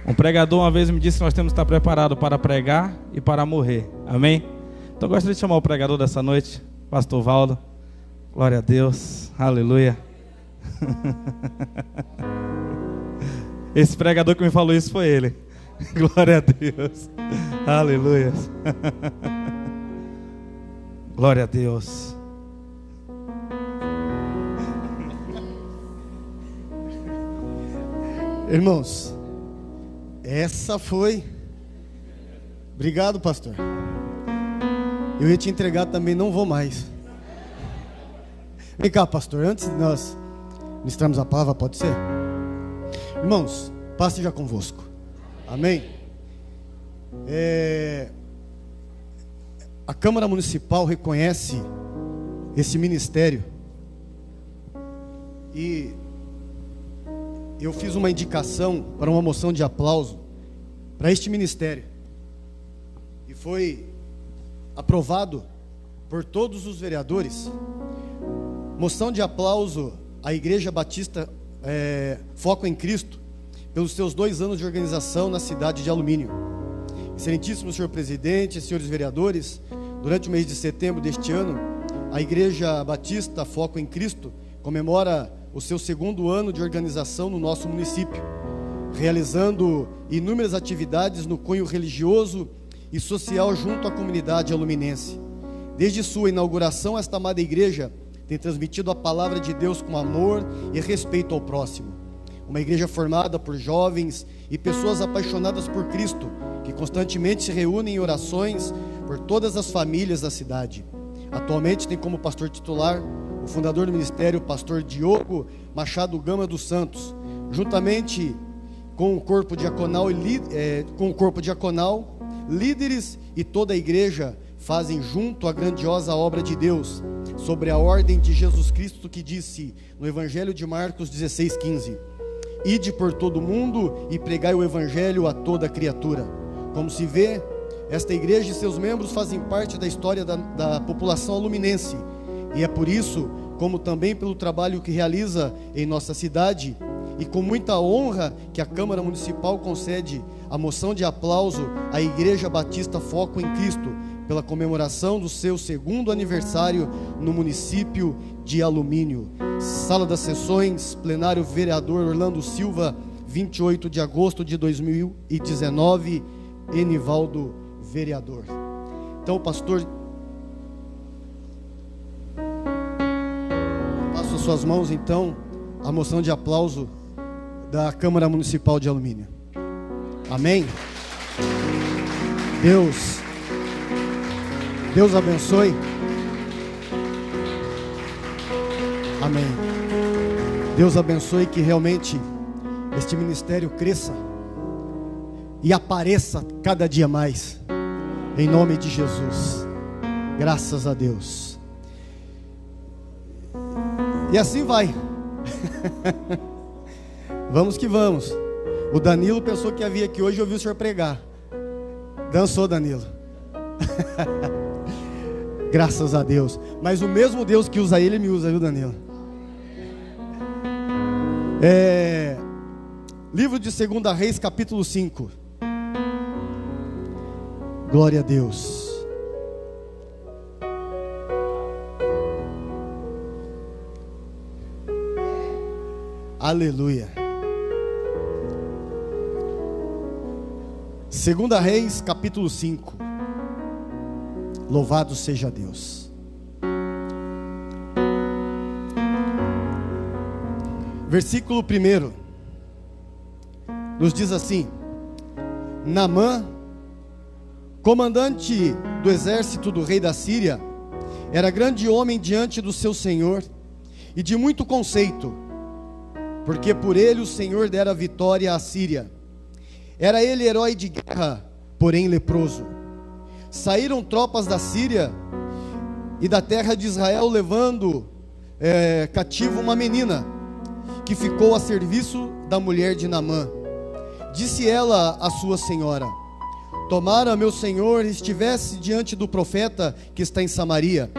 Um pregador uma vez me disse que nós temos que estar preparados para pregar e para morrer. Amém? Então eu gostaria de chamar o pregador dessa noite, Pastor Valdo. Glória a Deus. Aleluia. Esse pregador que me falou isso foi ele. Glória a Deus. Aleluia. Glória a Deus. Irmãos, essa foi. Obrigado, pastor. Eu ia te entregar também, não vou mais. Vem cá, pastor, antes de nós ministrarmos a palavra, pode ser? Irmãos, paz seja convosco. Amém? A Câmara Municipal reconhece esse ministério. E eu fiz uma indicação para uma moção de aplauso para este ministério. E foi aprovado por todos os vereadores. Moção de aplauso à Igreja Batista Foco em Cristo, pelos seus 2 anos de organização na cidade de Alumínio. Excelentíssimo senhor presidente, senhores vereadores, durante o mês de setembro deste ano, a Igreja Batista Foco em Cristo comemora o seu 2º ano de organização no nosso município, realizando inúmeras atividades no cunho religioso e social junto à comunidade aluminense. Desde sua inauguração, esta amada igreja tem transmitido a palavra de Deus com amor e respeito ao próximo. Uma igreja formada por jovens e pessoas apaixonadas por Cristo, que constantemente se reúnem em orações por todas as famílias da cidade. Atualmente tem como pastor titular o fundador do ministério, o pastor Diogo Machado Gama dos Santos, juntamente com o corpo diaconal, líderes e toda a igreja fazem junto a grandiosa obra de Deus, sobre a ordem de Jesus Cristo, que disse no Evangelho de Marcos 16:15: Ide por todo o mundo e pregai o Evangelho a toda criatura. Como se vê, esta igreja e seus membros fazem parte da história da população aluminense, e é por isso, como também pelo trabalho que realiza em nossa cidade, e com muita honra que a Câmara Municipal concede a moção de aplauso à Igreja Batista Foco em Cristo, pela comemoração do seu 2º aniversário no município de Alumínio. Sala das Sessões, plenário vereador Orlando Silva, 28 de agosto de 2019, Enivaldo, vereador. Então, pastor, passo às suas mãos, então, a moção de aplauso da Câmara Municipal de Alumínio. Amém? Deus abençoe. Amém. Deus abençoe, que realmente este ministério cresça e apareça cada dia mais, em nome de Jesus. Graças a Deus. E assim vai. Vamos que vamos. O Danilo pensou que ia vir aqui hoje e ouviu o senhor pregar. Dançou, Danilo. Graças a Deus. Mas o mesmo Deus que usa ele, me usa, viu, Danilo? Livro de 2 Reis, capítulo 5. Glória a Deus. Aleluia. 2 Reis, capítulo 5. Louvado seja Deus. Versículo 1 nos diz assim: Naamã, comandante do exército do rei da Síria, era grande homem diante do seu senhor e de muito conceito, porque por ele o Senhor dera vitória à Síria. Era ele herói de guerra, porém leproso. Saíram tropas da Síria e da terra de Israel, levando cativo uma menina, que ficou a serviço da mulher de Naamã. Disse ela à sua senhora: tomara meu senhor estivesse diante do profeta que está em Samaria,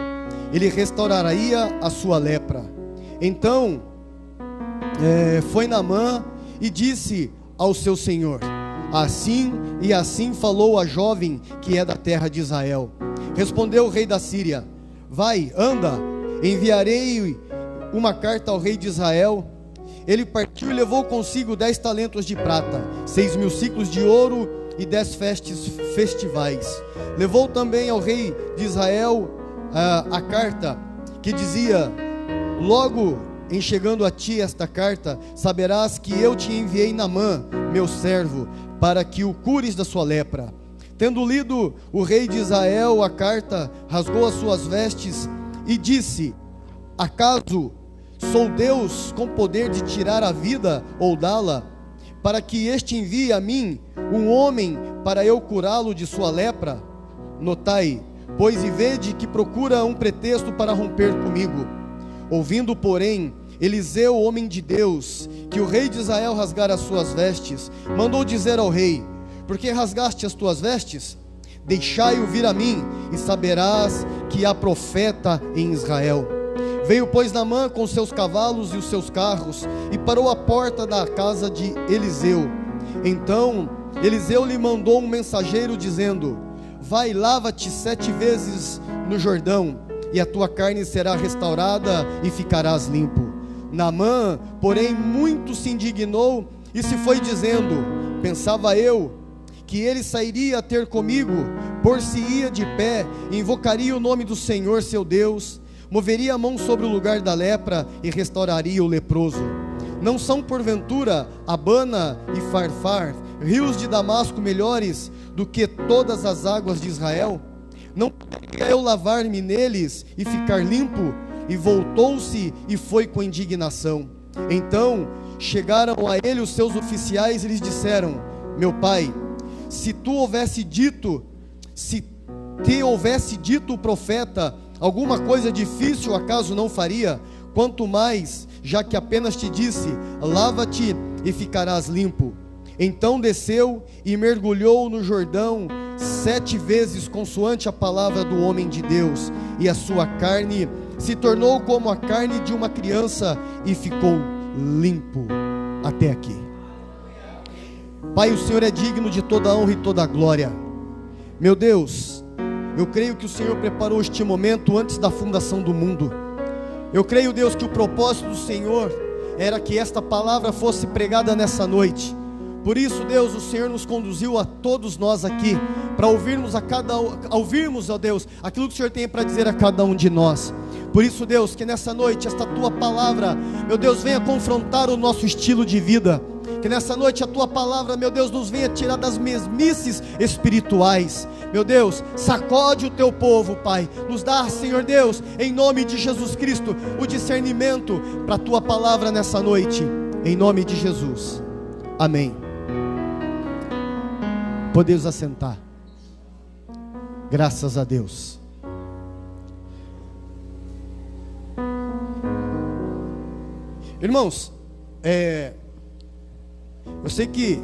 ele restauraria a sua lepra. Então foi Naamã e disse ao seu senhor: Assim falou a jovem que é da terra de Israel. Respondeu o rei da Síria: vai, anda, enviarei uma carta ao rei de Israel. Ele partiu e levou consigo 10 talentos de prata, 6.000 ciclos de ouro e 10 festivais. Levou também ao rei de Israel a carta que dizia: logo em chegando a ti esta carta, saberás que eu te enviei Naamã, meu servo, para que o cures da sua lepra. Tendo lido o rei de Israel a carta, rasgou as suas vestes e disse: acaso sou Deus com poder de tirar a vida ou dá-la, para que este envie a mim um homem para eu curá-lo de sua lepra? Notai, pois, e vede que procura um pretexto para romper comigo. Ouvindo, porém, Eliseu, homem de Deus, que o rei de Israel rasgara as suas vestes, mandou dizer ao rei: por que rasgaste as tuas vestes? Deixai-o vir a mim, e saberás que há profeta em Israel. Veio, pois, Naamã com seus cavalos e os seus carros, e parou à porta da casa de Eliseu. Então Eliseu lhe mandou um mensageiro, dizendo: vai, lava-te 7 vezes no Jordão, e a tua carne será restaurada, e ficarás limpo. Naamã, porém, muito se indignou, e se foi dizendo: pensava eu que ele sairia a ter comigo, por-se-ia de pé, invocaria o nome do Senhor seu Deus, moveria a mão sobre o lugar da lepra e restauraria o leproso. Não são porventura Abana e Farfar, rios de Damasco, melhores do que todas as águas de Israel? Não poderia eu lavar-me neles e ficar limpo? E voltou-se e foi com indignação. Então chegaram a ele os seus oficiais e lhes disseram: meu pai, se te houvesse dito o profeta alguma coisa difícil, acaso não faria? Quanto mais, já que apenas te disse: lava-te e ficarás limpo. Então desceu e mergulhou no Jordão 7 vezes, consoante a palavra do homem de Deus, e a sua carne se tornou como a carne de uma criança, e ficou limpo. Até aqui. Pai, o Senhor é digno de toda a honra e toda a glória. Meu Deus, eu creio que o Senhor preparou este momento antes da fundação do mundo. Eu creio, Deus, que o propósito do Senhor era que esta palavra fosse pregada nessa noite. Por isso, Deus, o Senhor nos conduziu a todos nós aqui, para ouvirmos, ó Deus, aquilo que o Senhor tem para dizer a cada um de nós. Por isso, Deus, que nessa noite esta Tua palavra, meu Deus, venha confrontar o nosso estilo de vida. Que nessa noite a Tua palavra, meu Deus, nos venha tirar das mesmices espirituais. Meu Deus, sacode o Teu povo, Pai. Nos dá, Senhor Deus, em nome de Jesus Cristo, o discernimento para a Tua palavra nessa noite. Em nome de Jesus. Amém. Podemos assentar. Graças a Deus. Irmãos, eu sei que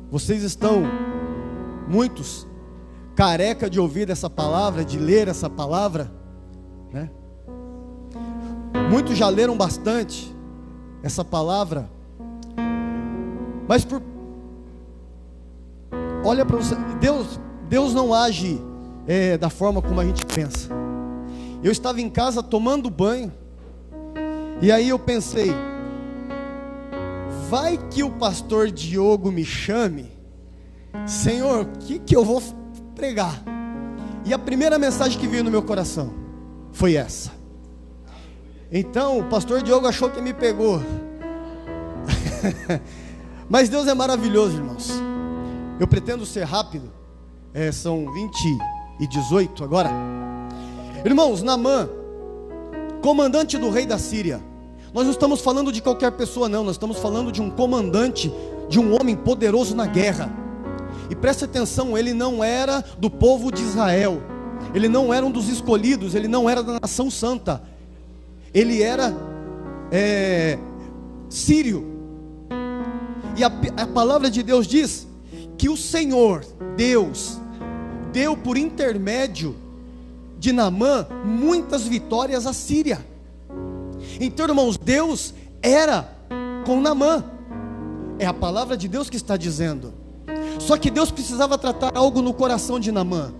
vocês estão, muitos, careca de ouvir essa palavra, de ler essa palavra, né? Muitos já leram bastante essa palavra, mas olha para você, Deus não age da forma como a gente pensa. Eu estava em casa tomando banho, e aí eu pensei: vai que o pastor Diogo me chame, Senhor, o que eu vou pregar? E a primeira mensagem que veio no meu coração foi essa. Então o pastor Diogo achou que me pegou. Mas Deus é maravilhoso, irmãos. Eu pretendo ser rápido. São 20:18 agora. Irmãos, Naamã, comandante do rei da Síria. Nós não estamos falando de qualquer pessoa, não. Nós estamos falando de um comandante, de um homem poderoso na guerra. E preste atenção, ele não era do povo de Israel. Ele não era um dos escolhidos. Ele não era da nação santa. Ele era sírio. E a palavra de Deus diz que o Senhor, Deus, deu por intermédio de Naamã muitas vitórias à Síria. Então, irmãos, Deus era com Naamã. É a palavra de Deus que está dizendo. Só que Deus precisava tratar algo no coração de Naamã.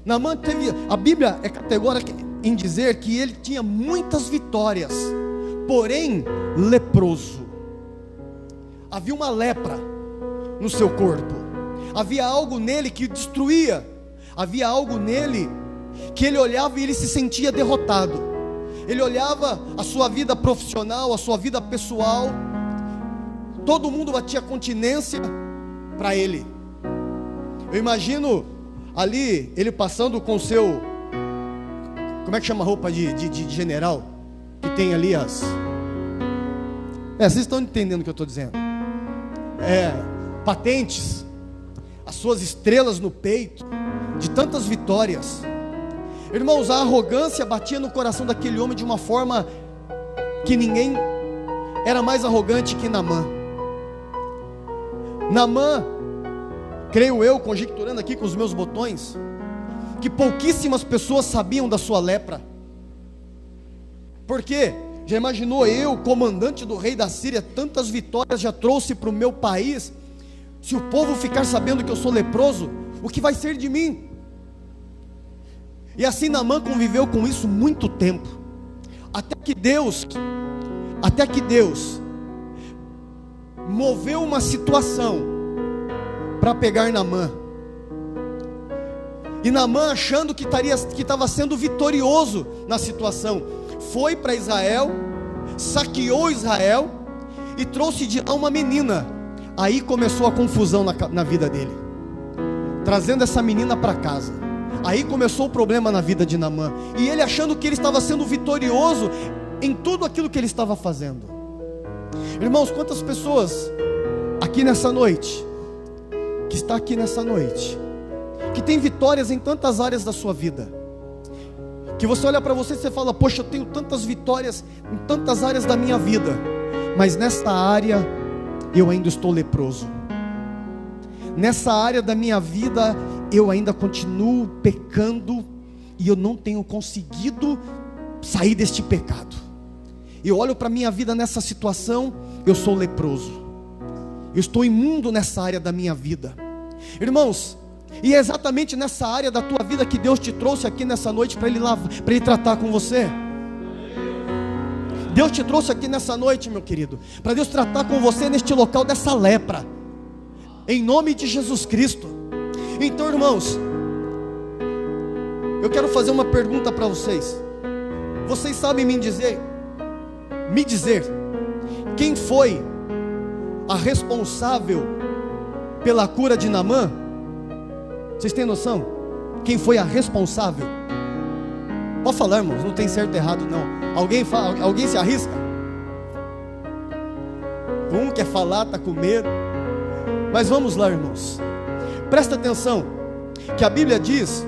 Naamã teve, a Bíblia é categórica em dizer que ele tinha muitas vitórias, porém leproso. Havia uma lepra no seu corpo, havia algo nele que destruía, havia algo nele que ele olhava e ele se sentia derrotado. Ele olhava a sua vida profissional, a sua vida pessoal, todo mundo batia continência para ele. Eu imagino ali ele passando com o seu, como é que chama a roupa de general? Que tem ali as... vocês estão entendendo o que eu estou dizendo? Patentes, as suas estrelas no peito, de tantas vitórias. Irmãos, a arrogância batia no coração daquele homem de uma forma que ninguém era mais arrogante que Naamã. Naamã, creio eu, conjecturando aqui com os meus botões, que pouquíssimas pessoas sabiam da sua lepra. Porque já imaginou eu, comandante do rei da Síria, tantas vitórias já trouxe para o meu país? Se o povo ficar sabendo que eu sou leproso, o que vai ser de mim? E assim Naamã conviveu com isso muito tempo, até que Deus moveu uma situação para pegar Naamã. E Naamã, achando que estava sendo vitorioso na situação, foi para Israel, saqueou Israel e trouxe de lá uma menina. Aí começou a confusão na vida dele, trazendo essa menina para casa. Aí começou o problema na vida de Naamã, e ele achando que ele estava sendo vitorioso em tudo aquilo que ele estava fazendo. Irmãos, quantas pessoas aqui nessa noite, que está aqui nessa noite, que tem vitórias em tantas áreas da sua vida, que você olha para você e você fala: poxa, eu tenho tantas vitórias em tantas áreas da minha vida, mas nessa área eu ainda estou leproso. Nessa área da minha vida eu ainda continuo pecando, e eu não tenho conseguido sair deste pecado. Eu olho para a minha vida nessa situação, eu sou leproso, eu estou imundo nessa área da minha vida. Irmãos, e é exatamente nessa área da tua vida que Deus te trouxe aqui nessa noite para Ele tratar com você. Deus te trouxe aqui nessa noite, meu querido, para Deus tratar com você neste local dessa lepra, em nome de Jesus Cristo. Então, irmãos, eu quero fazer uma pergunta para vocês. Vocês sabem me dizer quem foi a responsável pela cura de Naamã? Vocês têm noção? Quem foi a responsável? Pode falar, irmãos, não tem certo e errado não. Alguém se arrisca? Um quer falar, está com medo. Mas vamos lá, irmãos. Presta atenção, que a Bíblia diz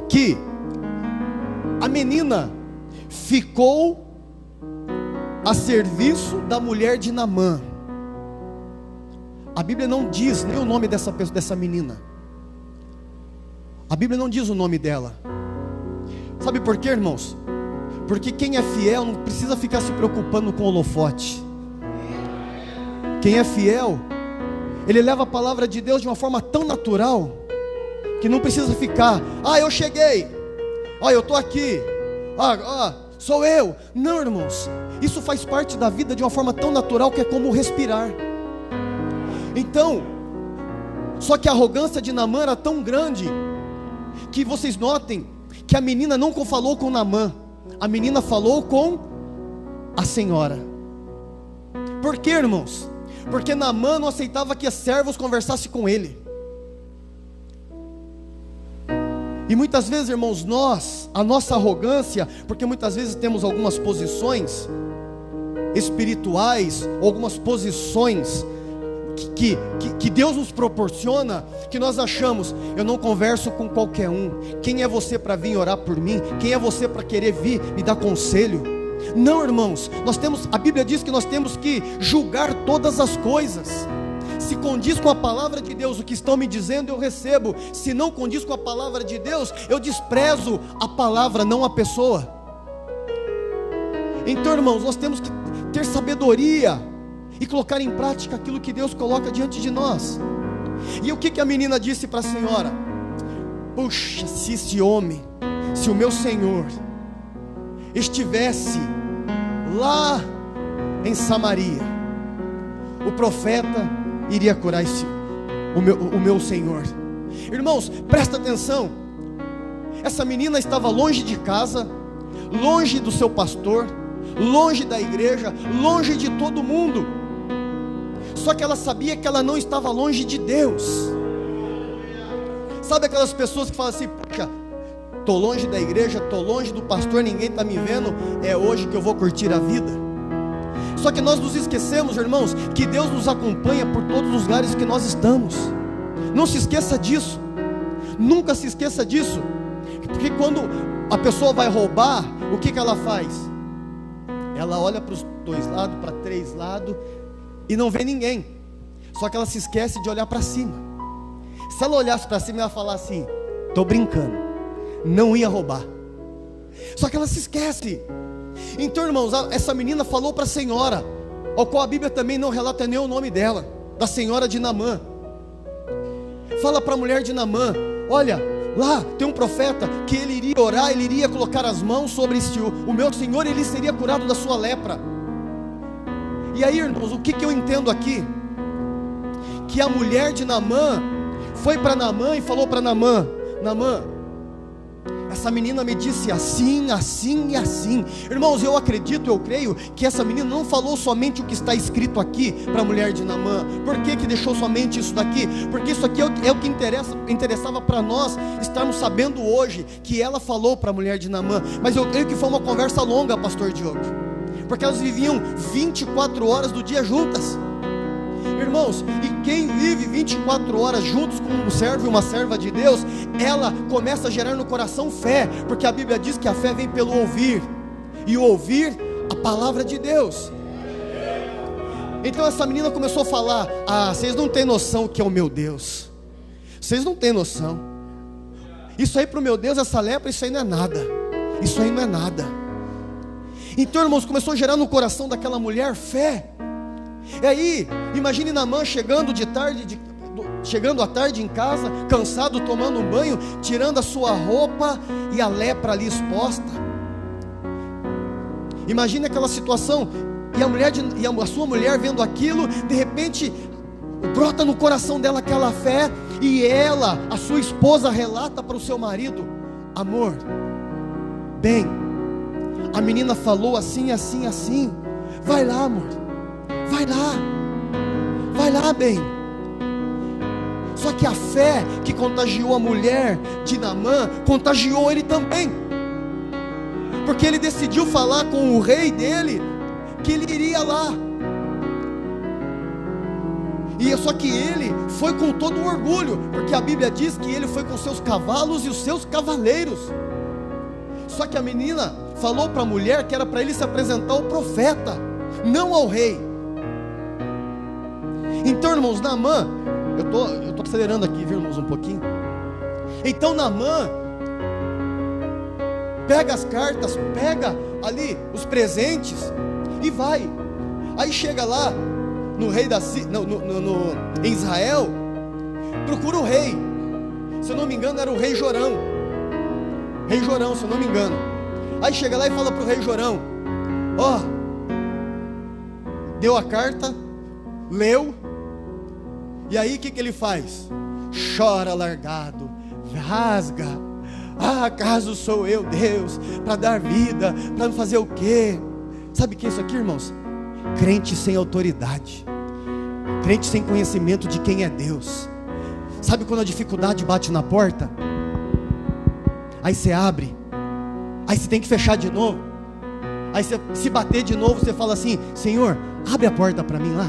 que a menina ficou a serviço da mulher de Naamã. A Bíblia não diz nem o nome dessa menina. A Bíblia não diz o nome dela. Sabe por quê, irmãos? Porque quem é fiel não precisa ficar se preocupando com o holofote. Quem é fiel, ele leva a palavra de Deus de uma forma tão natural, que não precisa ficar: eu cheguei, eu estou aqui, sou eu. Não, irmãos, isso faz parte da vida de uma forma tão natural que é como respirar. Então, só que a arrogância de Naamã era tão grande, que vocês notem que a menina não falou com Naamã, a menina falou com a senhora. Por quê, irmãos? Porque Naamã não aceitava que os servos conversassem com ele. E muitas vezes, irmãos, a nossa arrogância, porque muitas vezes temos algumas posições espirituais, algumas posições que Deus nos proporciona, que nós achamos: eu não converso com qualquer um. Quem é você para vir orar por mim? Quem é você para querer vir me dar conselho? Não, irmãos, a Bíblia diz que nós temos que julgar todas as coisas. Se condiz com a palavra de Deus o que estão me dizendo, eu recebo. Se não condiz com a palavra de Deus, eu desprezo a palavra, não a pessoa. Então, irmãos, nós temos que ter sabedoria e colocar em prática aquilo que Deus coloca diante de nós. E o que a menina disse para a senhora? Puxa, se esse homem, se o meu Senhor estivesse lá em Samaria, o profeta iria curar o meu Senhor. Irmãos, presta atenção. Essa menina estava longe de casa, longe do seu pastor, longe da igreja, longe de todo mundo. Só que ela sabia que ela não estava longe de Deus. Sabe aquelas pessoas que falam assim: puxa, estou longe da igreja, estou longe do pastor, ninguém está me vendo, é hoje que eu vou curtir a vida. Só que nós nos esquecemos, irmãos, que Deus nos acompanha por todos os lugares que nós estamos. Não se esqueça disso. Nunca se esqueça disso. Porque quando a pessoa vai roubar, o que ela faz? Ela olha para os 2 lados, para 3 lados, e não vê ninguém. Só que ela se esquece de olhar para cima. Se ela olhasse para cima, ela ia falar assim: estou brincando, não ia roubar. Só que ela se esquece. Então, irmãos, essa menina falou para a senhora, ao qual a Bíblia também não relata nem o nome dela, da senhora de Naamã. Fala para a mulher de Naamã: olha, lá tem um profeta que ele iria orar, ele iria colocar as mãos sobre o meu Senhor, ele seria curado da sua lepra. E aí, irmãos, o que eu entendo aqui? Que a mulher de Naamã foi para Naamã e falou para Naamã: Naamã, essa menina me disse assim, assim e assim. Irmãos, eu acredito, eu creio que essa menina não falou somente o que está escrito aqui para a mulher de Naamã. Por que deixou somente isso daqui? Porque isso aqui é o que interessava para nós estarmos sabendo hoje, que ela falou para a mulher de Naamã. Mas eu creio que foi uma conversa longa, pastor Diogo, porque elas viviam 24 horas do dia juntas. Irmãos, e quem vive 24 horas juntos com um servo e uma serva de Deus, ela começa a gerar no coração fé, porque a Bíblia diz que a fé vem pelo ouvir, e o ouvir a palavra de Deus. Então essa menina começou a falar: ah, vocês não têm noção o que é o meu Deus, vocês não têm noção, isso aí para o meu Deus, essa lepra, isso aí não é nada, isso aí não é nada. Então, irmãos, começou a gerar no coração daquela mulher fé. E aí, imagine Naamã chegando chegando à tarde em casa, cansado, tomando um banho, tirando a sua roupa e a lepra ali exposta. Imagine aquela situação, e a sua mulher vendo aquilo, de repente brota no coração dela aquela fé, e ela, a sua esposa, relata para o seu marido: amor, bem, a menina falou assim, assim, assim, vai lá, amor, vai lá, bem. Só que a fé que contagiou a mulher de Naamã, contagiou ele também, porque ele decidiu falar com o rei dele, que ele iria lá. E só que ele foi com todo o orgulho, porque a Bíblia diz que ele foi com seus cavalos e os seus cavaleiros. Só que a menina falou para a mulher que era para ele se apresentar ao profeta, não ao rei. Então, irmãos, Naamã, eu tô acelerando aqui, viu, irmãos, um pouquinho. Então Naamã pega as cartas, pega ali os presentes e vai. Aí chega lá no rei em Israel, procura o rei. Se eu não me engano era o rei Jorão. Rei Jorão, se eu não me engano. Aí chega lá e fala para o rei Jorão: ó, deu a carta, leu. E aí o que ele faz? Chora largado, rasga. Ah, acaso sou eu, Deus, para dar vida, para fazer o quê? Sabe o que é isso aqui, irmãos? Crente sem autoridade, crente sem conhecimento de quem é Deus. Sabe quando a dificuldade bate na porta? Aí você abre, aí você tem que fechar de novo. Aí você, se bater de novo, você fala assim: Senhor, abre a porta para mim lá.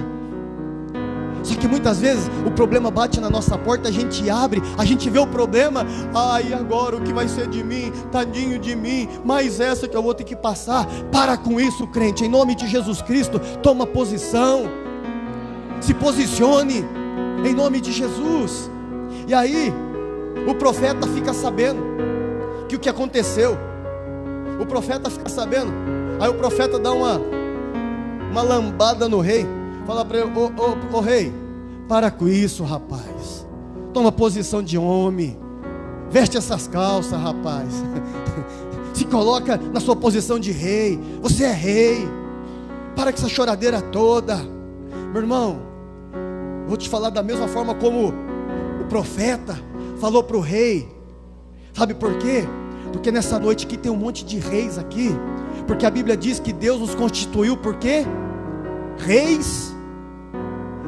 Só que muitas vezes o problema bate na nossa porta, a gente abre, a gente vê o problema, ai, agora o que vai ser de mim? Tadinho de mim, mais essa que eu vou ter que passar. Para com isso, crente, em nome de Jesus Cristo, toma posição, se posicione, em nome de Jesus. E aí, o profeta fica sabendo que o que aconteceu, o profeta fica sabendo, aí o profeta dá uma lambada no rei, Fala para ele: ô rei, para com isso, rapaz. Toma posição de homem. Veste essas calças, rapaz. Se coloca na sua posição de rei. Você é rei. Para com essa choradeira toda. Meu irmão, vou te falar da mesma forma como o profeta falou para o rei. Sabe por quê? Porque nessa noite aqui tem um monte de reis aqui. Porque a Bíblia diz que Deus nos constituiu por quê? Reis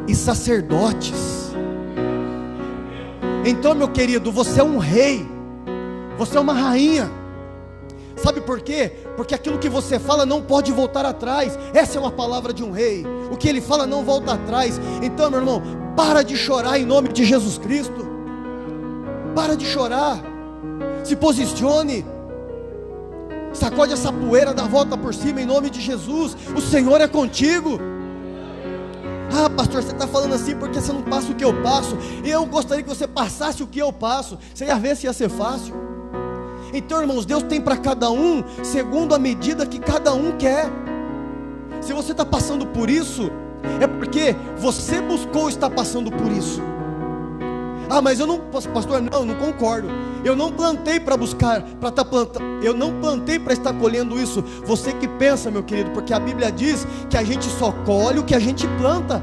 e sacerdotes. Então, meu querido, você é um rei. Você é uma rainha. Sabe por quê? Porque aquilo que você fala não pode voltar atrás. Essa é uma palavra de um rei. O que ele fala não volta atrás. Então, meu irmão, para de chorar em nome de Jesus Cristo. Para de chorar. Se posicione. Sacode essa poeira, dá a volta por cima em nome de Jesus. O Senhor é contigo. Ah, pastor, você está falando assim porque você não passa o que eu passo. Eu gostaria que você passasse o que eu passo. Você ia ver se ia ser fácil. Então, irmãos, Deus tem para cada um segundo a medida que cada um quer. Se você está passando por isso, é porque você buscou estar passando por isso. Ah, mas eu não, pastor, não concordo. Eu não plantei para buscar, para estar plantando. Eu não plantei para estar colhendo isso. Você que pensa, meu querido, porque a Bíblia diz que a gente só colhe o que a gente planta.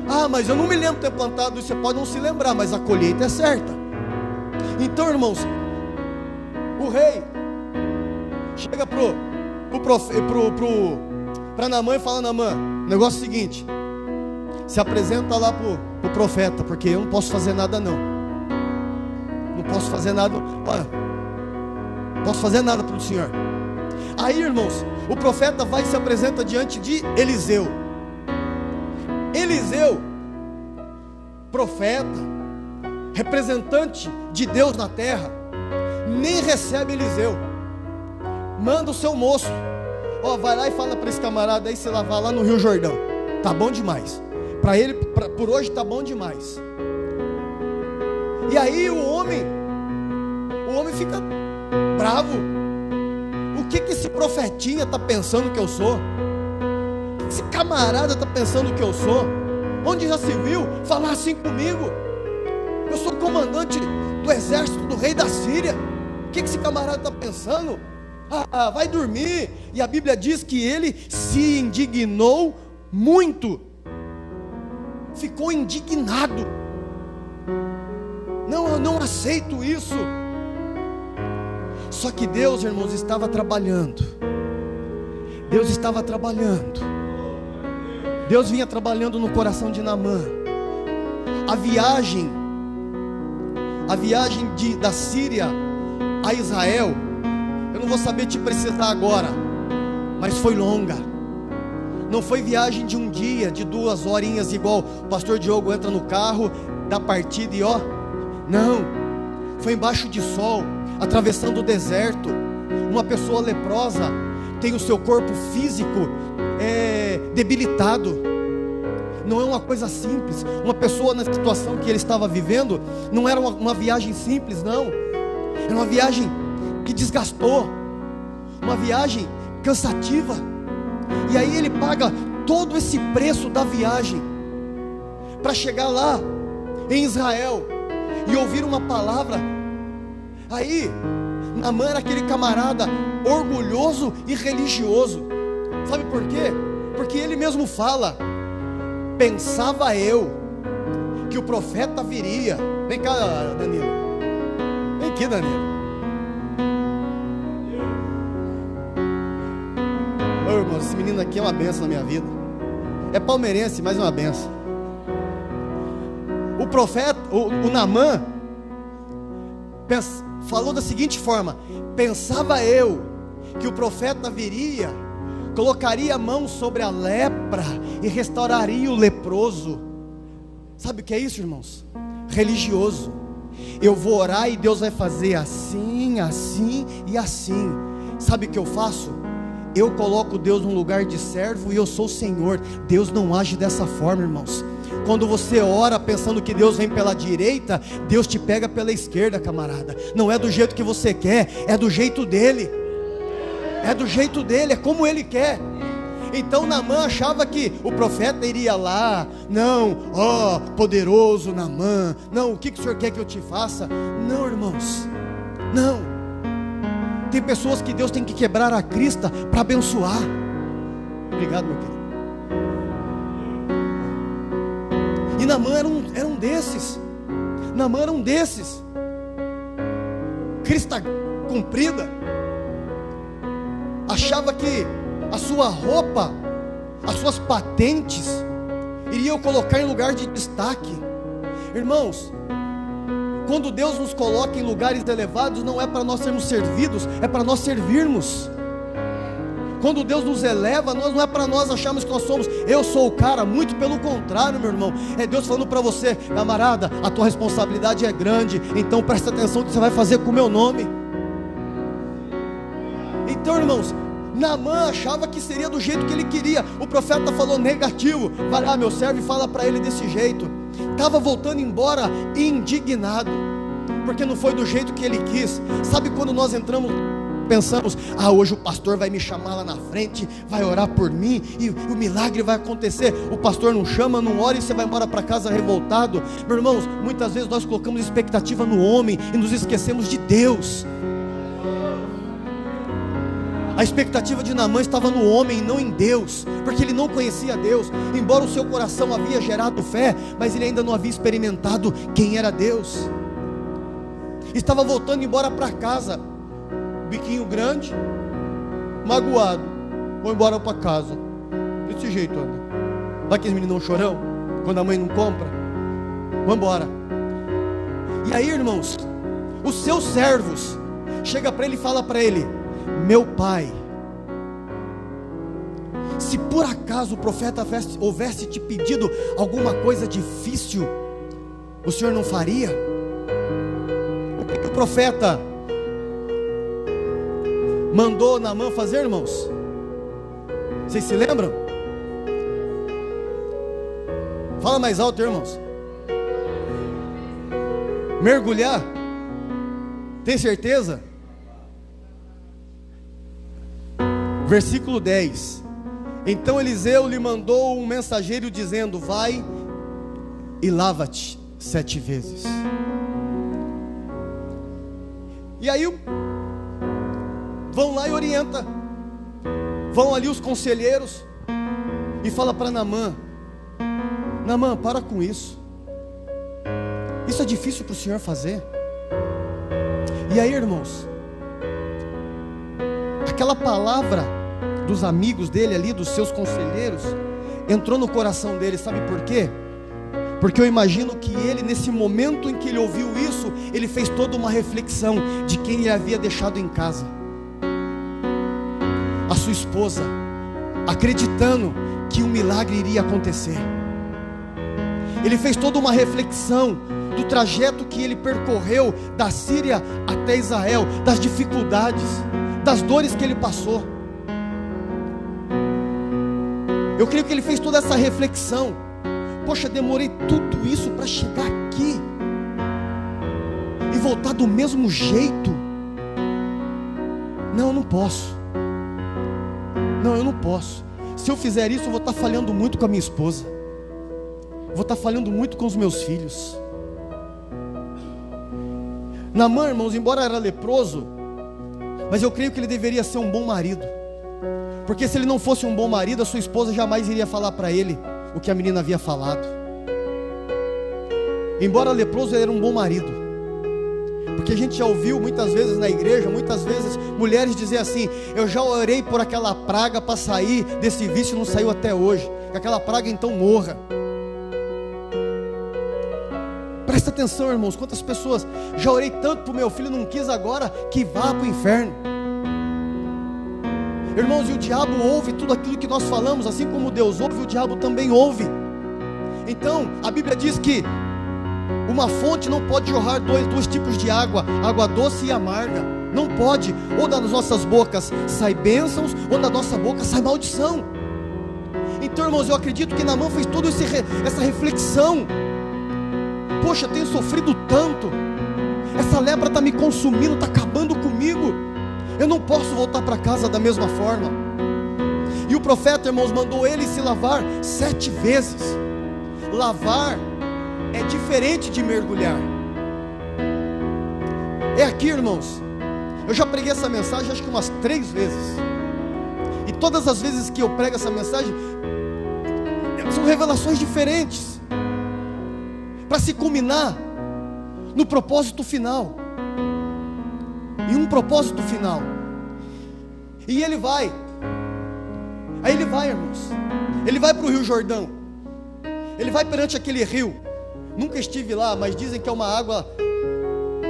Ah, mas eu não me lembro de ter plantado isso. Você pode não se lembrar, mas a colheita é certa. Então, irmãos, o rei chega para Naamã e fala: Naamã, o negócio é o seguinte, se apresenta lá pro profeta, porque eu não posso fazer nada não posso fazer nada, olha, não posso fazer nada para o senhor. Aí, irmãos, o profeta vai e se apresenta diante de Eliseu. Eliseu, profeta, representante de Deus na terra, nem recebe Eliseu. Manda o seu moço, vai lá e fala para esse camarada aí se lavar lá no Rio Jordão. Tá bom demais. Para ele, por hoje tá bom demais. E aí o homem fica bravo. O que esse profetinha está pensando que eu sou? O que esse camarada está pensando que eu sou? Onde já se viu falar assim comigo? Eu sou comandante do exército do rei da Síria. O que esse camarada está pensando? Vai dormir. E a Bíblia diz que ele se indignou muito. Ficou indignado. Não, eu não aceito isso. Só que Deus, irmãos, estava trabalhando. Deus estava trabalhando. Deus vinha trabalhando no coração de Naamã. A viagem da Síria a Israel, eu não vou saber te precisar agora, mas foi longa. Não foi viagem de um dia, de 2 horinhas, igual o pastor Diogo entra no carro, dá partida e não, foi embaixo de sol, atravessando o deserto. Uma pessoa leprosa tem o seu corpo físico debilitado. Não é uma coisa simples. Uma pessoa na situação que ele estava vivendo, não era uma viagem simples, não. Era uma viagem que desgastou, uma viagem cansativa. E aí ele paga todo esse preço da viagem para chegar lá em Israel e ouvir uma palavra. Aí Naamã era aquele camarada orgulhoso e religioso. Sabe por quê? Porque ele mesmo fala: pensava eu que o profeta viria. Vem cá, Danilo. Vem aqui, Danilo. Ô, irmão, esse menino aqui é uma benção na minha vida. É palmeirense, mas é uma benção. O profeta, o Naamã, falou da seguinte forma: pensava eu que o profeta viria, colocaria a mão sobre a lepra e restauraria o leproso. Sabe o que é isso, irmãos? Religioso. Eu vou orar e Deus vai fazer assim, assim e assim. Sabe o que eu faço? Eu coloco Deus num lugar de servo e eu sou o Senhor. Deus não age dessa forma, irmãos. Quando você ora pensando que Deus vem pela direita, Deus te pega pela esquerda, camarada. Não é do jeito que você quer, é do jeito dele. É do jeito dele, é como ele quer. Então Naamã achava que o profeta iria lá. Não, ó, poderoso Naamã, não, o que o Senhor quer que eu te faça? Não, irmãos, não. Tem pessoas que Deus tem que quebrar a crista para abençoar. Obrigado, meu querido. E Naamã era um desses. Naamã era um desses. Crista comprida. Achava que a sua roupa, as suas patentes, iriam colocar em lugar de destaque. Irmãos, quando Deus nos coloca em lugares elevados, não é para nós sermos servidos, é para nós servirmos. Quando Deus nos eleva, não é para nós acharmos que nós somos, eu sou o cara, muito pelo contrário, meu irmão. É Deus falando para você, camarada, a tua responsabilidade é grande, então presta atenção no que você vai fazer com o meu nome. Então, irmãos, Naamã achava que seria do jeito que ele queria. O profeta falou negativo. Vai lá, meu servo, e fala para ele desse jeito. Estava voltando embora indignado, porque não foi do jeito que ele quis. Sabe quando nós entramos, pensamos, hoje o pastor vai me chamar lá na frente, vai orar por mim, e o milagre vai acontecer. O pastor não chama, não ora, e você vai embora para casa revoltado. Meus irmãos, muitas vezes nós colocamos expectativa no homem, e nos esquecemos de Deus. A expectativa de Naamã estava no homem e não em Deus, porque ele não conhecia Deus. Embora o seu coração havia gerado fé, mas ele ainda não havia experimentado quem era Deus. Estava voltando embora para casa, biquinho grande, magoado. Vou embora para casa. Desse jeito, anda. Sabe aqueles meninão chorão, quando a mãe não compra? Vou embora. E aí, irmãos, os seus servos chega para ele e fala para ele: meu pai, se por acaso o profeta houvesse te pedido alguma coisa difícil, o senhor não faria? O que o profeta mandou Naamã fazer, irmãos? Vocês se lembram? Fala mais alto, irmãos. Mergulhar? Tem certeza? Versículo 10. Então Eliseu lhe mandou um mensageiro dizendo: vai e lava-te 7 vezes. E aí vão lá e orienta. Vão ali os conselheiros e fala para Naamã: Naamã, para com isso. Isso é difícil para o senhor fazer. E aí, irmãos, aquela palavra dos amigos dele ali, dos seus conselheiros, entrou no coração dele. Sabe por quê? Porque eu imagino que ele, nesse momento em que ele ouviu isso, ele fez toda uma reflexão de quem ele havia deixado em casa. A sua esposa, acreditando que um milagre iria acontecer. Ele fez toda uma reflexão do trajeto que ele percorreu da Síria até Israel, das dificuldades, das dores que ele passou. Eu creio que ele fez toda essa reflexão. Poxa, demorei tudo isso para chegar aqui e voltar do mesmo jeito. Não, eu não posso. Não, eu não posso. Se eu fizer isso, eu vou estar falhando muito com a minha esposa. Vou estar falhando muito com os meus filhos. Naamã, irmãos, embora era leproso, mas eu creio que ele deveria ser um bom marido. Porque se ele não fosse um bom marido, a sua esposa jamais iria falar para ele o que a menina havia falado. Embora leproso, ele era um bom marido. Porque a gente já ouviu muitas vezes na igreja, muitas vezes mulheres dizer assim: eu já orei por aquela praga para sair desse vício e não saiu até hoje. Que aquela praga então morra. Presta atenção, irmãos, quantas pessoas: já orei tanto para o meu filho, não quis, agora que vá para o inferno. Irmãos, e o diabo ouve tudo aquilo que nós falamos, assim como Deus ouve, o diabo também ouve. Então, a Bíblia diz que uma fonte não pode jorrar dois tipos de água, água doce e amarga. Não pode. Ou das nossas bocas sai bênçãos, ou da nossa boca sai maldição. Então, irmãos, eu acredito que Naamã fez toda essa reflexão. Poxa, eu tenho sofrido tanto, essa lepra está me consumindo, está acabando comigo. Eu não posso voltar para casa da mesma forma. E o profeta, irmãos, mandou ele se lavar 7 vezes. Lavar é diferente de mergulhar. É aqui, irmãos, eu já preguei essa mensagem acho que umas 3 vezes. E todas as vezes que eu prego essa mensagem, são revelações diferentes, para se culminar no propósito final. E um propósito final. E ele vai. Aí ele vai, irmãos. Ele vai para o Rio Jordão. Ele vai perante aquele rio. Nunca estive lá, mas dizem que é uma água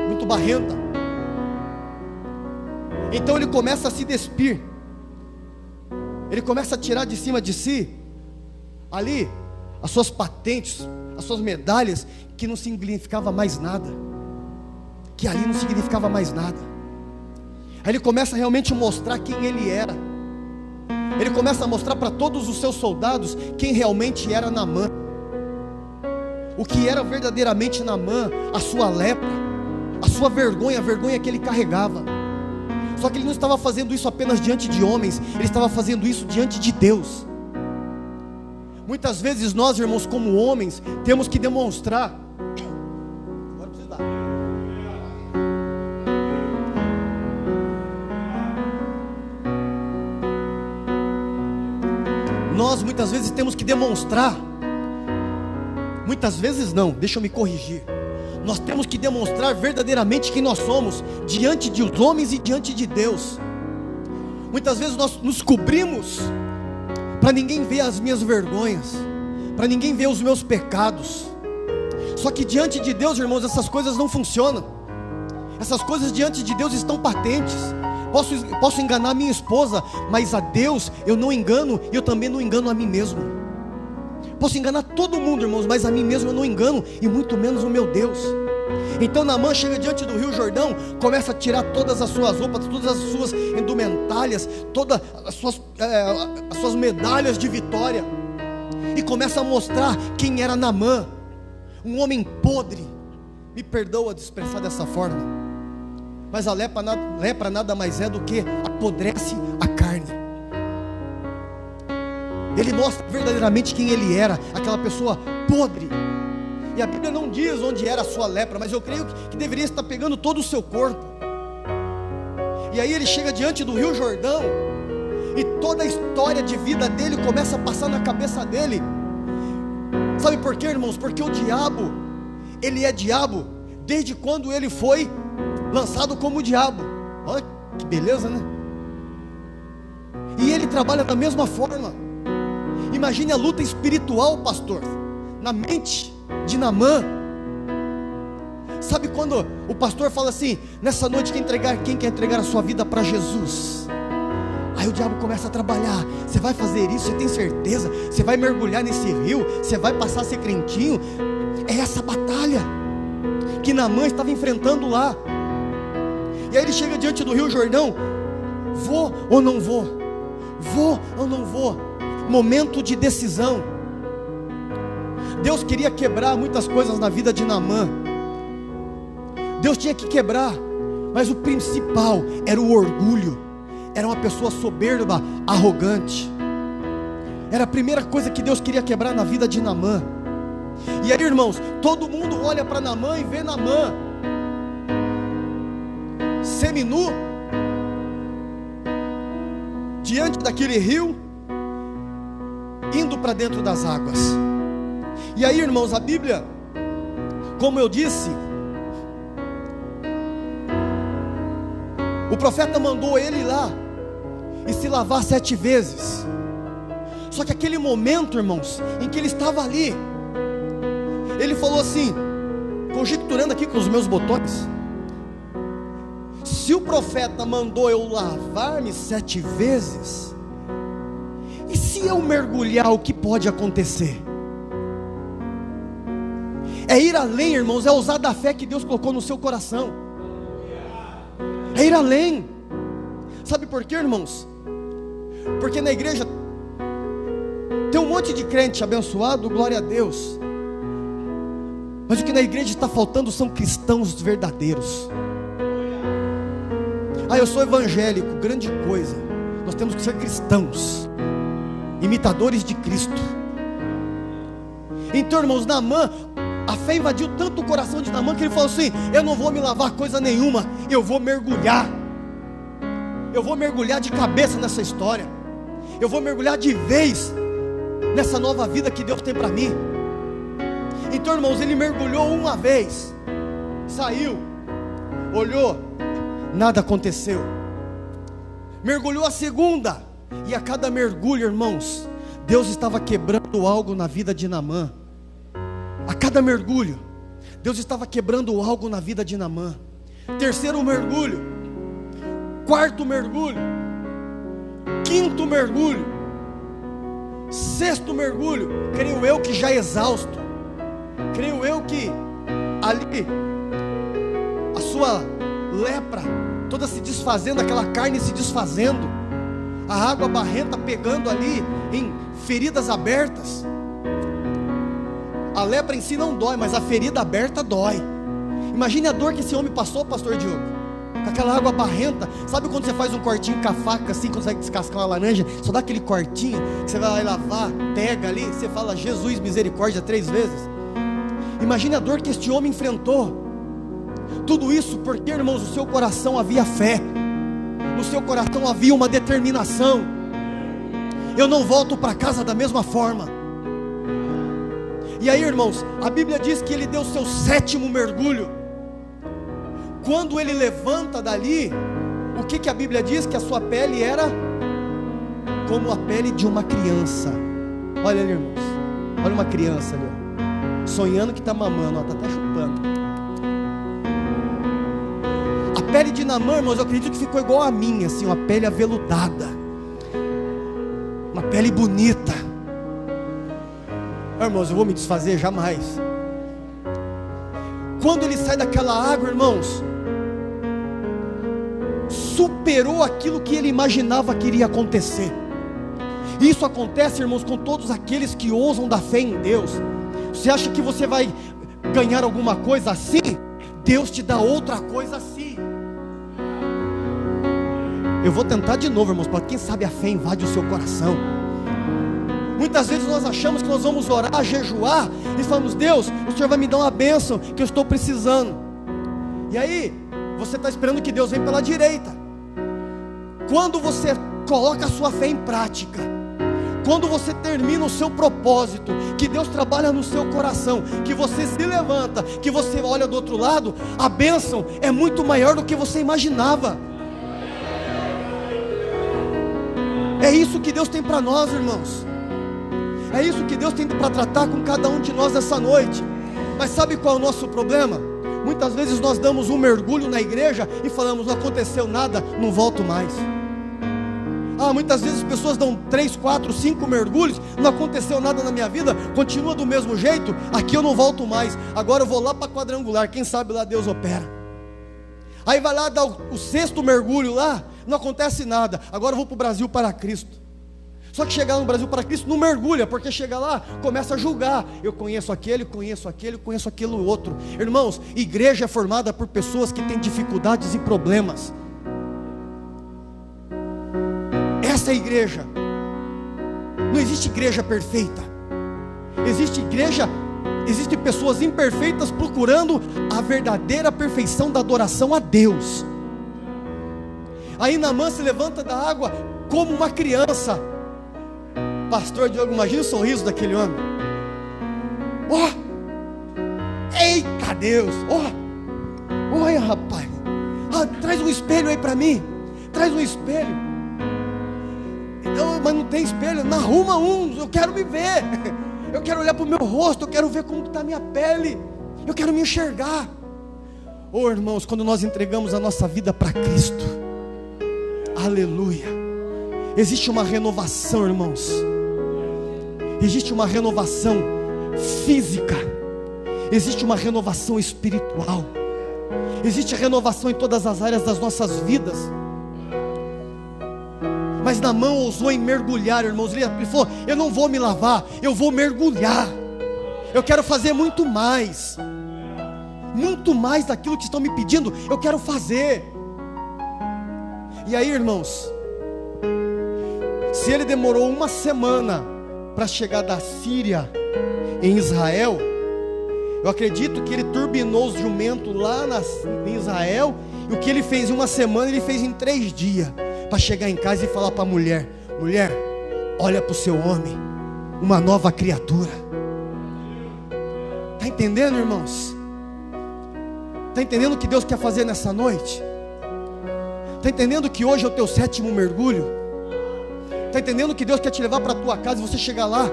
muito barrenta. Então ele começa a se despir. Ele começa a tirar de cima de si ali as suas patentes, as suas medalhas, que não significava mais nada. Que ali não significava mais nada. Aí ele começa a realmente mostrar quem ele era. Ele começa a mostrar para todos os seus soldados quem realmente era Naamã. O que era verdadeiramente Naamã, a sua lepra, a sua vergonha, a vergonha que ele carregava. Só que ele não estava fazendo isso apenas diante de homens, ele estava fazendo isso diante de Deus. Muitas vezes nós, irmãos, como homens, temos que demonstrar. Agora precisa dar. Nós muitas vezes temos que demonstrar. Muitas vezes não, deixa eu me corrigir. Nós temos que demonstrar verdadeiramente quem nós somos diante dos homens e diante de Deus. Muitas vezes nós nos cobrimos para ninguém ver as minhas vergonhas, para ninguém ver os meus pecados. Só que diante de Deus, irmãos, essas coisas não funcionam. Essas coisas diante de Deus estão patentes. Posso enganar minha esposa, mas a Deus eu não engano, e eu também não engano a mim mesmo. Posso enganar todo mundo, irmãos, mas a mim mesmo eu não engano, e muito menos o meu Deus. Então Naamã chega diante do Rio Jordão, começa a tirar todas as suas roupas, todas as suas indumentárias, todas as suas medalhas de vitória, e começa a mostrar quem era Naamã, um homem podre. Me perdoa de expressar dessa forma, mas a lepra nada mais é do que apodrece a carne. Ele mostra verdadeiramente quem ele era, aquela pessoa podre. E a Bíblia não diz onde era a sua lepra, mas eu creio que deveria estar pegando todo o seu corpo. E aí ele chega diante do Rio Jordão, e toda a história de vida dele começa a passar na cabeça dele. Sabe por quê, irmãos? Porque o diabo, ele é diabo desde quando ele foi lançado como diabo. Olha que beleza, né? E ele trabalha da mesma forma. Imagine a luta espiritual, pastor, na mente de Naamã. Sabe quando o pastor fala assim: nessa noite quem quer entregar a sua vida para Jesus? Aí o diabo começa a trabalhar. Você vai fazer isso? Você tem certeza? Você vai mergulhar nesse rio? Você vai passar a ser crentinho? É essa batalha que Naamã estava enfrentando lá. E aí ele chega diante do Rio Jordão: vou ou não vou? Vou ou não vou? Momento de decisão. Deus queria quebrar muitas coisas na vida de Naamã. Deus tinha que quebrar, mas o principal era o orgulho. Era uma pessoa soberba, arrogante. Era a primeira coisa que Deus queria quebrar na vida de Naamã. E aí, irmãos, todo mundo olha para Naamã e vê Naamã seminu diante daquele rio, indo para dentro das águas. E aí, irmãos, a Bíblia, como eu disse, o profeta mandou ele ir lá e se lavar 7 vezes. Só que aquele momento, irmãos, em que ele estava ali, ele falou assim, conjecturando aqui com os meus botões: se o profeta mandou eu lavar-me 7 vezes, e se eu mergulhar, o que pode acontecer? É ir além, irmãos, é usar da fé que Deus colocou no seu coração. É ir além. Sabe por quê, irmãos? Porque na igreja tem um monte de crente abençoado, glória a Deus, mas o que na igreja está faltando são cristãos verdadeiros. Ah, eu sou evangélico, grande coisa. Nós temos que ser cristãos. imitadores de Cristo. Então, irmãos, Naamã, a fé invadiu tanto o coração de Naamã que ele falou assim: eu não vou me lavar coisa nenhuma, eu vou mergulhar. Eu vou mergulhar de cabeça nessa história. Eu vou mergulhar de vez nessa nova vida que Deus tem para mim. Então, irmãos, ele mergulhou uma vez, saiu, olhou, nada aconteceu. Mergulhou a segunda, e a cada mergulho, irmãos, Deus estava quebrando algo na vida de Naamã. A cada mergulho, Deus estava quebrando algo na vida de Naamã. Terceiro mergulho, quarto mergulho, quinto mergulho, sexto mergulho, creio eu que já exausto, creio eu que ali a sua lepra toda se desfazendo, aquela carne se desfazendo, a água barrenta pegando ali em feridas abertas. A lepra em si não dói, mas a ferida aberta dói. Imagine a dor que esse homem passou, pastor Diogo, com aquela água barrenta. Sabe quando você faz um cortinho com a faca assim, quando você vai descascar uma laranja, só dá aquele cortinho, que você vai lá e lavar, pega ali, você fala Jesus misericórdia 3 vezes. Imagine a dor que este homem enfrentou. Tudo isso porque, irmãos, no seu coração havia fé, no seu coração havia uma determinação. Eu não volto para casa da mesma forma. E aí, irmãos, a Bíblia diz que ele deu o seu 7º mergulho. Quando ele levanta dali, o que a Bíblia diz? Que a sua pele era como a pele de uma criança. Olha ali, irmãos, olha uma criança ali, ó, sonhando que está mamando, está até chupando. A pele de Naamã, irmãos, eu acredito que ficou igual a minha, assim, uma pele aveludada, uma pele bonita. Irmãos, eu vou me desfazer? Jamais. Quando ele sai daquela água, irmãos, superou aquilo que ele imaginava que iria acontecer. Isso acontece, irmãos, com todos aqueles que ousam dar fé em Deus. Você acha que você vai ganhar alguma coisa assim? Deus te dá outra coisa assim. Eu vou tentar de novo, irmãos, para quem sabe a fé invade o seu coração. Muitas vezes nós achamos que nós vamos orar, jejuar, e falamos: Deus, o Senhor vai me dar uma bênção que eu estou precisando. E aí, você está esperando que Deus venha pela direita. Quando você coloca a sua fé em prática, quando você termina o seu propósito, que Deus trabalha no seu coração, que você se levanta, que você olha do outro lado, a bênção é muito maior do que você imaginava. É isso que Deus tem para nós, irmãos. É isso que Deus tem para tratar com cada um de nós essa noite. Mas sabe qual é o nosso problema? Muitas vezes nós damos um mergulho na igreja e falamos: não aconteceu nada, não volto mais. Muitas vezes as pessoas dão 3, 4, 5 mergulhos, não aconteceu nada na minha vida, continua do mesmo jeito, aqui eu não volto mais, agora eu vou lá para quadrangular, quem sabe lá Deus opera. Aí vai lá dar o 6º mergulho lá, não acontece nada, agora eu vou para o Brasil para Cristo. Só que chegar no Brasil para Cristo não mergulha, porque chega lá, começa a julgar. Eu conheço aquele, conheço aquele, conheço aquele outro. Irmãos, igreja é formada por pessoas que têm dificuldades e problemas. Essa é a igreja. Não existe igreja perfeita. Existem pessoas imperfeitas procurando a verdadeira perfeição da adoração a Deus. Aí Naamã se levanta da água como uma criança. Pastor Diogo, imagina o sorriso daquele homem. Eita Deus, olha rapaz, traz um espelho aí para mim, traz um espelho. Mas não tem espelho, não, arruma um, eu quero me ver, eu quero olhar para o meu rosto, eu quero ver como está a minha pele, eu quero me enxergar. Irmãos, quando nós entregamos a nossa vida para Cristo, aleluia, existe uma renovação, irmãos. Existe uma renovação física, existe uma renovação espiritual, existe a renovação em todas as áreas das nossas vidas. Mas Naamã ousou em mergulhar, irmãos. Ele falou: eu não vou me lavar, eu vou mergulhar. Eu quero fazer muito mais daquilo que estão me pedindo, eu quero fazer. E aí, irmãos, Se ele demorou uma semana para chegar da Síria em Israel, eu acredito que ele turbinou os jumentos lá em Israel, e o que ele fez em uma semana, ele fez em 3 dias, para chegar em casa e falar para a mulher: mulher, olha para o seu homem, uma nova criatura. Está entendendo, irmãos? Está entendendo o que Deus quer fazer nessa noite? Está entendendo que hoje é o teu 7º mergulho? Está entendendo que Deus quer te levar para a tua casa, e você chegar lá,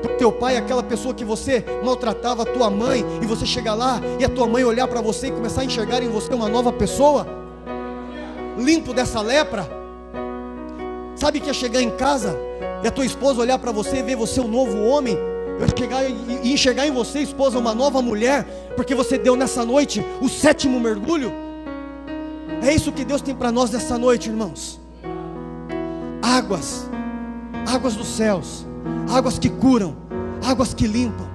para o teu pai, aquela pessoa que você maltratava, a tua mãe, e você chegar lá, e a tua mãe olhar para você e começar a enxergar em você uma nova pessoa, limpo dessa lepra? Sabe que é chegar em casa, e a tua esposa olhar para você e ver você um novo homem, e enxergar em você, esposa, uma nova mulher, porque você deu nessa noite o 7º mergulho? É isso que Deus tem para nós nessa noite, irmãos. Águas dos céus, águas que curam, águas que limpam.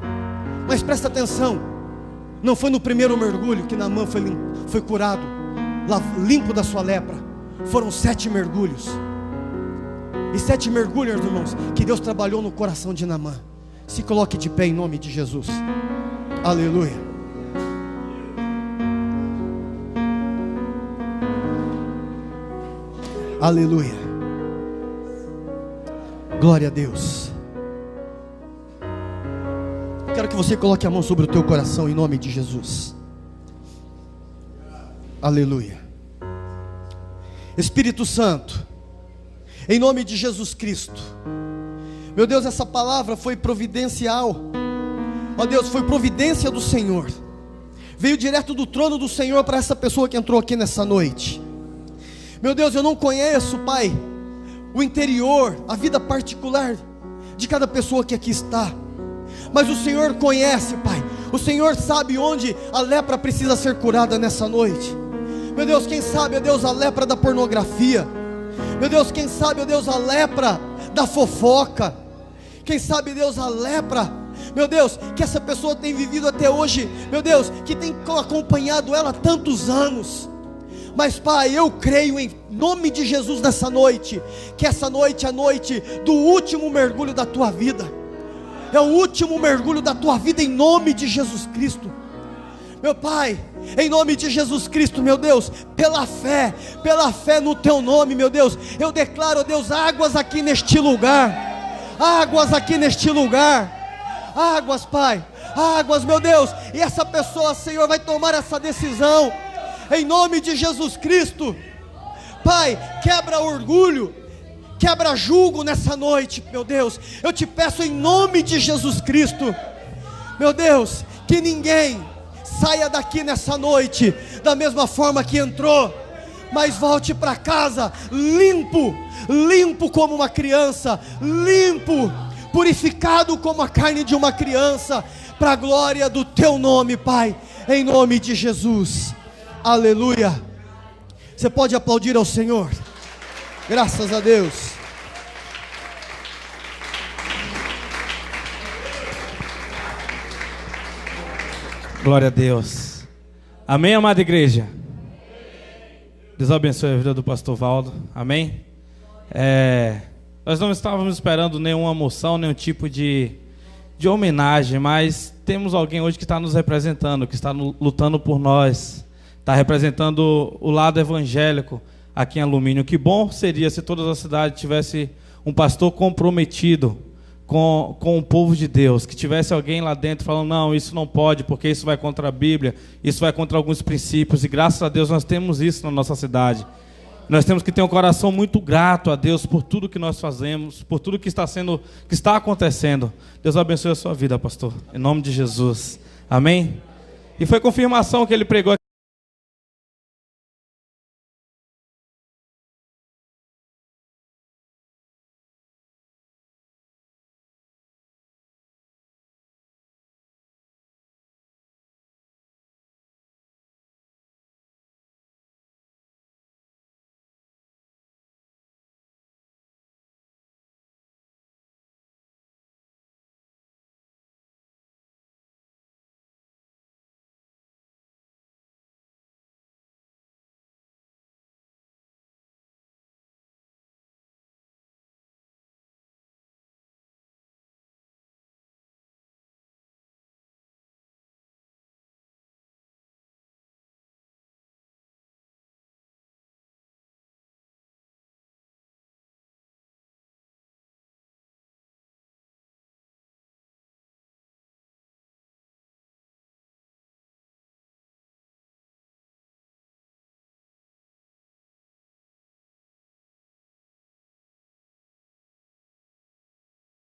Mas presta atenção, não foi no primeiro mergulho que Naamã foi curado, limpo da sua lepra. Foram 7 mergulhos. E 7 mergulhos, irmãos, que Deus trabalhou no coração de Naamã. Se coloque de pé em nome de Jesus. Aleluia. Aleluia. Glória a Deus. Quero que você coloque a mão sobre o teu coração em nome de Jesus. Aleluia. Espírito Santo, em nome de Jesus Cristo, meu Deus, essa palavra foi providencial. Ó Deus, foi providência do Senhor. Veio direto do trono do Senhor para essa pessoa que entrou aqui nessa noite. Meu Deus, eu não conheço, Pai, o interior, a vida particular de cada pessoa que aqui está, mas o Senhor conhece, Pai. O Senhor sabe onde a lepra precisa ser curada nessa noite. Meu Deus, quem sabe, ó Deus, a lepra da pornografia. Meu Deus, quem sabe, ó Deus, a lepra da fofoca. Quem sabe, Deus, a lepra, meu Deus, que essa pessoa tem vivido até hoje, meu Deus, que tem acompanhado ela há tantos anos. Mas, Pai, eu creio em nome de Jesus nessa noite, que essa noite é a noite do último mergulho da tua vida. É o último mergulho da tua vida em nome de Jesus Cristo. Meu Pai, em nome de Jesus Cristo, meu Deus, pela fé no teu nome, meu Deus, eu declaro, Deus, águas aqui neste lugar, águas aqui neste lugar, águas, Pai, águas, meu Deus, e essa pessoa, Senhor, vai tomar essa decisão, em nome de Jesus Cristo. Pai, quebra orgulho, quebra jugo nessa noite, meu Deus, eu te peço em nome de Jesus Cristo, meu Deus, que ninguém saia daqui nessa noite da mesma forma que entrou, mas volte para casa limpo, limpo como uma criança, limpo, purificado como a carne de uma criança, para a glória do teu nome, Pai, em nome de Jesus. Aleluia. Você pode aplaudir ao Senhor? Graças a Deus. Glória a Deus. Amém, amada igreja? Deus abençoe a vida do pastor Valdo. Amém? Nós não estávamos esperando nenhuma moção, nenhum tipo de homenagem, mas temos alguém hoje que está nos representando, que está lutando por nós, está representando o lado evangélico aqui em Alumínio. Que bom seria se toda a cidade tivesse um pastor comprometido com o povo de Deus, que tivesse alguém lá dentro falando, não, isso não pode, porque isso vai contra a Bíblia, isso vai contra alguns princípios, e graças a Deus nós temos isso na nossa cidade. Nós temos que ter um coração muito grato a Deus por tudo que nós fazemos, por tudo que está acontecendo. Deus abençoe a sua vida, pastor, em nome de Jesus. Amém? E foi confirmação que ele pregou aqui.